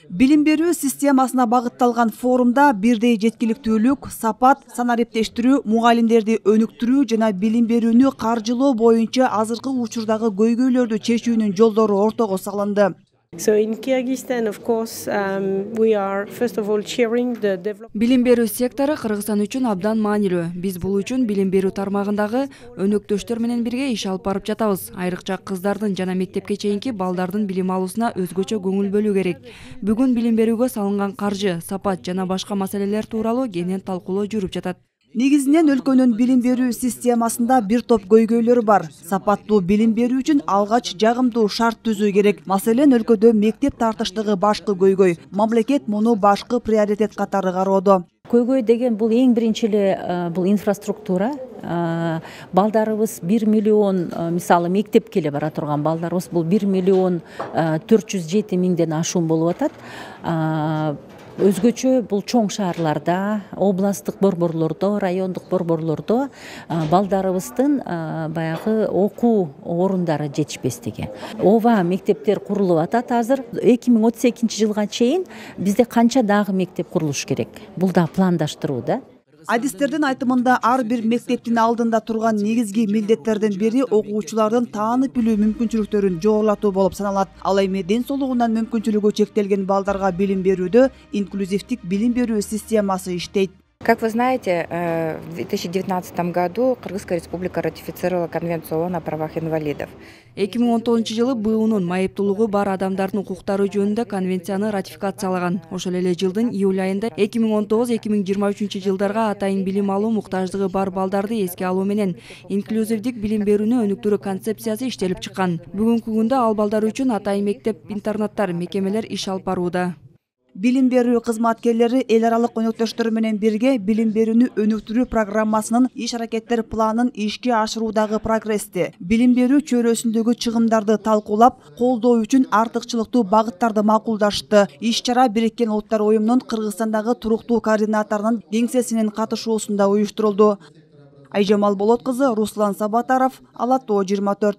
Билим берүү системасына багытталган форумда бирдей жеткиликтүүлүк, сапат, санариптештирүү, мугалимдерди өнүктүрүү жана билим берүүнү каржылоо боюнча азыркы учурдагы көйгөйлөрдү чечүүнүн жолдору ортого салынды. So in Kyrgyzstan, of course, we are first of all cheering the development. Билим берүү сектору Кыргызстан үчүн абдан маанилүү. Биз бул үчүн билим берүү тармагындагы өнөктөштөр менен бирге иш алып барып жатабыз. Айрыкча кыздардын жана мектепке чейинки балдардын билим алуусуна өзгөчө көңүл бөлүү керек. Бүгүн билим берүүгө салынган каржы, сапат жана башка маселелер тууралуу кенен талкуулоо жүрүп жатат. Негизинен өлкөнүн билим берүү системасында бир топ көйгөйлөр бар. Сапаттуу билим берүү үчүн алгач жагымдуу шарт түзүү керек. Маселен, өлкөдө мектеп тартыштыгы башкы көйгөй. Мамлекет муну башкы приоритет катары кароодо. Көйгөй деген бул эң биринчи эле бул инфраструктура. Балдарыбыз 1 миллион, мисалы мектепке эле бара турган балдарыбыз бул 1 миллион 407 миңден ашуун болуп атат. Өзгөчө бул чоң шаарларда, областтык борборлордо, райондук борборлордо балдарыбыздын баягы окуу орундары жетишпестиги. Ооба, мектептер курулуп атат азыр. 2032 жылга чейин бизде канча дагы мектеп курулуш керек? Бул да пландаштыруу да. Адистердин айтымында ар бир мектептин алдында турган негизги милдеттердин бири окуучулардын таанып билүү мүмкүнчүлүктөрүн жогорулатуу болуп саналат. Ал эми ден соолугунан мүмкүнчүлүгү чектелген балдарга билим берүүдө инклюзивдик билим берүү системасы иштейт. Как вы знаете, в 2019 году Кыргызская республика ратифицировала Конвенцию ООН о правах инвалидов. 2019 жылы БУнун майыптуулугу бар адамдардын укуктары жөнүндө конвенцияны ратификациялаган. Ошол эле жылдын июль айында 2019-2023 жылдарга атайын билим алуу муктаждыгы бар балдарды эске алуу менен инклюзивдик билим берүүнү өнүктүрүү концепциясы иштелип чыккан. Бүгүнкү күндө ал балдар үчүн атайын мектеп, интернаттар, мекемелер иш алып барууда. Билим берүү кызматкерлери эл аралык өнөктөштөр менен бирге билим берүүнү өнүктүрүү программасынын иш-аракеттер планын ишке ашыруудагы прогрессти, билим берүү чөйрөсүндөгү чыгымдарды талкуулап, колдоо үчүн артыкчылыктуу багыттарды макулдашты. Иш-чара Бириккен Улуттар уюмунун Кыргызстандагы туруктуу координаторунун кеңсесинин катышуусунда уюштурулду. Айжамал Болот кызы, Руслан Сабатаров, Ала Тоо 24.